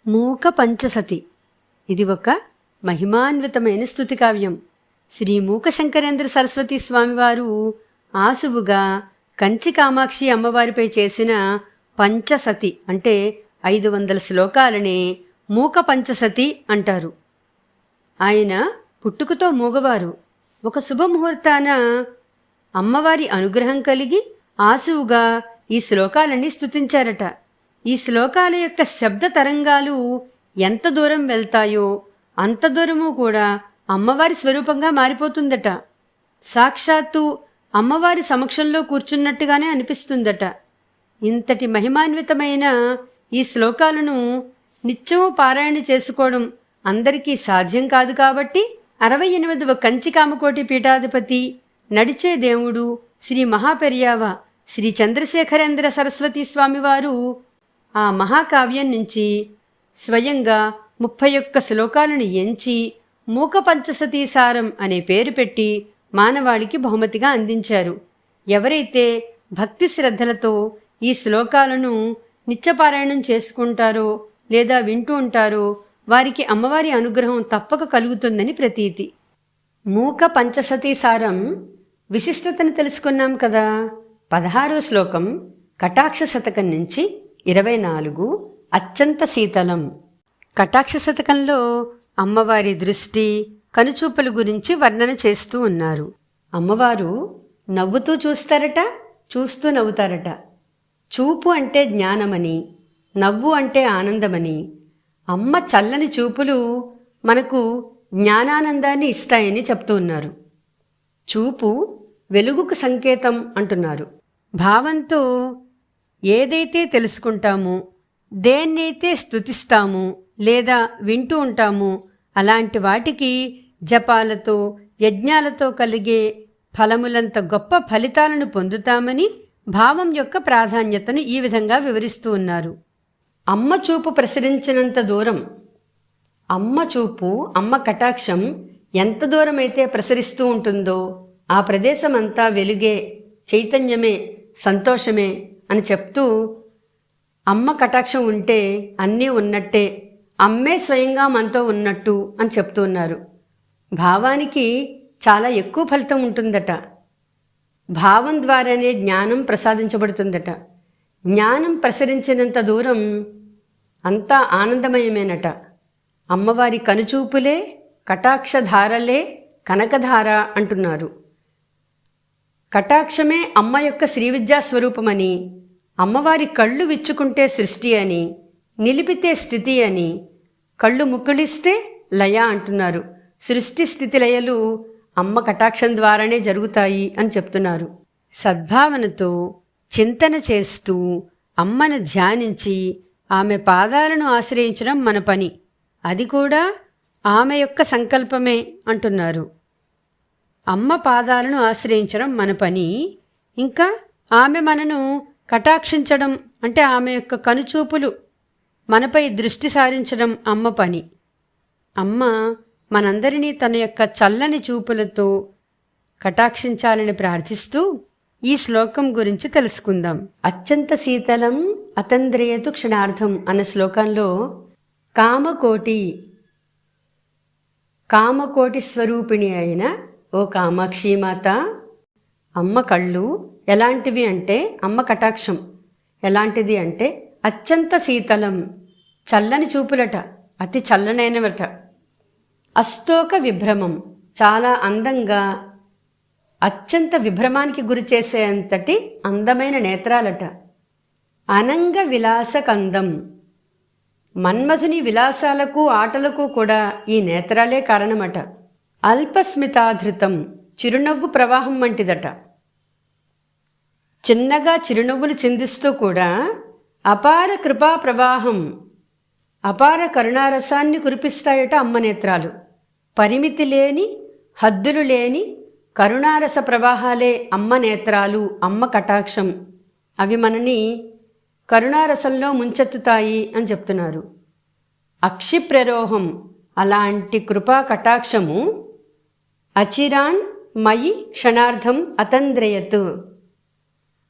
మూక పంచసతి. ఇది ఒక మహిమాన్వితమైన స్తుతి కావ్యం. శ్రీ మూక శంకరేంద్ర సరస్వతి స్వామివారు ఆసువుగా కంచి కామాక్షి అమ్మవారిపై చేసిన పంచసతి అంటే 500 శ్లోకాలనే మూక పంచసతి అంటారు. ఆయన పుట్టుకతో మూగవారు. ఒక శుభముహూర్తాన అమ్మవారి అనుగ్రహం కలిగి ఆసువుగా ఈ శ్లోకాలన్నీ స్తుతించారట. ఈ శ్లోకాల యొక్క శబ్ద తరంగాలు ఎంత దూరం వెళ్తాయో అంత దూరము కూడా అమ్మవారి స్వరూపంగా మారిపోతుందట. సాక్షాత్తు అమ్మవారి సమక్షంలో కూర్చున్నట్టుగానే అనిపిస్తుందట. ఇంతటి మహిమాన్వితమైన ఈ శ్లోకాలను నిత్యము పారాయణ చేసుకోవడం అందరికీ సాధ్యం కాదు కాబట్టి 68వ కంచి కామకోటి పీఠాధిపతి నడిచే దేవుడు శ్రీ మహాపెరియావ శ్రీ చంద్రశేఖరేంద్ర సరస్వతి స్వామివారు ఆ మహాకావ్యం నుంచి స్వయంగా 31 శ్లోకాలను ఎంచి మూక పంచసతీసారం అనే పేరు పెట్టి మానవాళికి బహుమతిగా అందించారు. ఎవరైతే భక్తి శ్రద్ధలతో ఈ శ్లోకాలను నిత్యపారాయణం చేసుకుంటారో లేదా వింటూ ఉంటారో వారికి అమ్మవారి అనుగ్రహం తప్పక కలుగుతుందని ప్రతీతి. మూక పంచసతీసారం విశిష్టతను తెలుసుకున్నాం కదా. 16వ శ్లోకం కటాక్ష శతకం నుంచి 24 అత్యంత శీతలం. కటాక్ష శతకంలో అమ్మవారి దృష్టి కనుచూపుల గురించి వర్ణన చేస్తూ ఉన్నారు. అమ్మవారు నవ్వుతూ చూస్తారట, చూస్తూ నవ్వుతారట. చూపు అంటే జ్ఞానమని, నవ్వు అంటే ఆనందమని, అమ్మ చల్లని చూపులు మనకు జ్ఞానానందాన్ని ఇస్తాయని చెప్తూ ఉన్నారు. చూపు వెలుగుకు సంకేతం అంటున్నారు. భావంతో ఏదైతే తెలుసుకుంటామో, దేన్నైతే స్తుతిస్తామో లేదా వింటూ ఉంటామో అలాంటి వాటికి జపాలతో యజ్ఞాలతో కలిగే ఫలములంత గొప్ప ఫలితాలను పొందుతామని భావం యొక్క ప్రాధాన్యతను ఈ విధంగా వివరిస్తూ ఉన్నారు. అమ్మ చూపు ప్రసరించినంత దూరం, అమ్మ చూపు అమ్మ కటాక్షం ఎంత దూరమైతే ప్రసరిస్తూ ఉంటుందో ఆ ప్రదేశమంతా వెలుగే, చైతన్యమే, సంతోషమే అని చెప్తూ అమ్మ కటాక్షం ఉంటే అన్నీ ఉన్నట్టే, అమ్మే స్వయంగా మనతో ఉన్నట్టు అని చెప్తూ ఉన్నారు. భావానికి చాలా ఎక్కువ ఫలితం ఉంటుందట. భావం ద్వారానే జ్ఞానం ప్రసాదించబడుతుందట. జ్ఞానం ప్రసరించినంత దూరం అంతా ఆనందమయమేనట. అమ్మవారి కనుచూపులే కటాక్షధారలే కనకధార అంటున్నారు. కటాక్షమే అమ్మ యొక్క శ్రీవిద్యా స్వరూపమని, అమ్మవారి కళ్ళు విచ్చుకుంటే సృష్టి అని, నిలిపితే స్థితి అని, కళ్ళు ముక్కుళిస్తే లయ అంటున్నారు. సృష్టి స్థితి లయలు అమ్మ కటాక్షం ద్వారానే జరుగుతాయి అని చెప్తున్నారు. సద్భావనతో చింతన చేస్తూ అమ్మను ధ్యానించి ఆమె పాదాలను ఆశ్రయించడం మన పని. అది కూడా ఆమె యొక్క సంకల్పమే అంటున్నారు. అమ్మ పాదాలను ఆశ్రయించడం మన పని. ఇంకా ఆమె మనను కటాక్షించడం అంటే ఆమె యొక్క కనుచూపులు మనపై దృష్టి సారించడం అమ్మ పని. అమ్మ మనందరినీ తన యొక్క చల్లని చూపులతో కటాక్షించాలని ప్రార్థిస్తూ ఈ శ్లోకం గురించి తెలుసుకుందాం. అత్యంత శీతలం అతంద్రియతు క్షణార్థం అన్న శ్లోకంలో కామకోటి స్వరూపిణి అయిన ఓ కామాక్షిమాత, అమ్మ కళ్ళు ఎలాంటివి అంటే, అమ్మ కటాక్షం ఎలాంటిది అంటే అత్యంత శీతలం, చల్లని చూపులట, అతి చల్లనైనవట. అస్తోక విభ్రమం, చాలా అందంగా అత్యంత విభ్రమానికి గురి చేసేంతటి అందమైన నేత్రాలట. అనంగ విలాస కందం, మన్మధుని విలాసాలకు ఆటలకు కూడా ఈ నేత్రాలే కారణమట. అల్పస్మితాధృతం, చిరునవ్వు ప్రవాహం వంటిదట. చిన్నగా చిరునవ్వులు చిందిస్తూ కూడా అపార కృపా ప్రవాహం, అపార కరుణారసాన్ని కురిపిస్తాయట అమ్మ నేత్రాలు. పరిమితి లేని, హద్దులు లేని కరుణారస ప్రవాహాలే అమ్మ నేత్రాలు, అమ్మ కటాక్షం. అవి మనని కరుణారసంలో ముంచెత్తుతాయి అని చెప్తున్నారు. అక్షిప్రరోహం, అలాంటి కృపా కటాక్షము అచిరాన్ మయి క్షణార్థం అతంద్రయత్,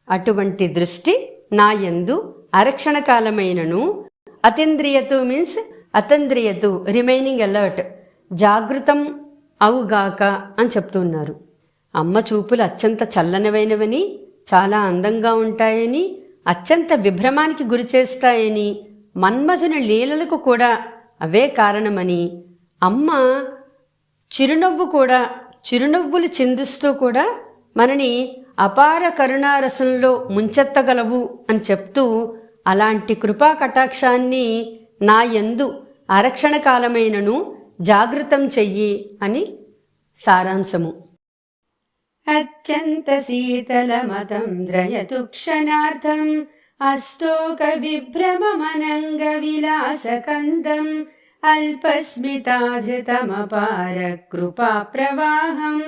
అటువంటి దృష్టి నా యందు అరక్షణకాలమైనను అతీంద్రియతు మీన్స్ అతంద్రియతు, రిమైనింగ్ అలర్ట్, జాగృతం అవుగాక అని చెప్తున్నారు. అమ్మ చూపులు అత్యంత చల్లనవైనవని, చాలా అందంగా ఉంటాయని, అత్యంత విభ్రమానికి గురిచేస్తాయని, మన్మధుని లీలలకు కూడా అవే కారణమని, అమ్మ చిరునవ్వులు చిందిస్తూ కూడా మనని అపార కరుణారసంలో ముంచెత్తగలవు అని చెప్తూ, అలాంటి కృపా కటాక్షాన్ని నా యందు అరక్షణ కాలమైనను జాగృతం చెయ్యి అని సారాంశము. అత్యంత శీతలమతం ద్రయతు క్షణార్థం అస్తోక విభ్రమమనంగ విలాసకందం అల్పస్మితాధృతమపార కృపా ప్రవాహం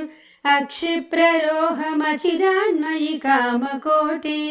అక్షిప్రరోహమచిరాన్మయి కామకోటి.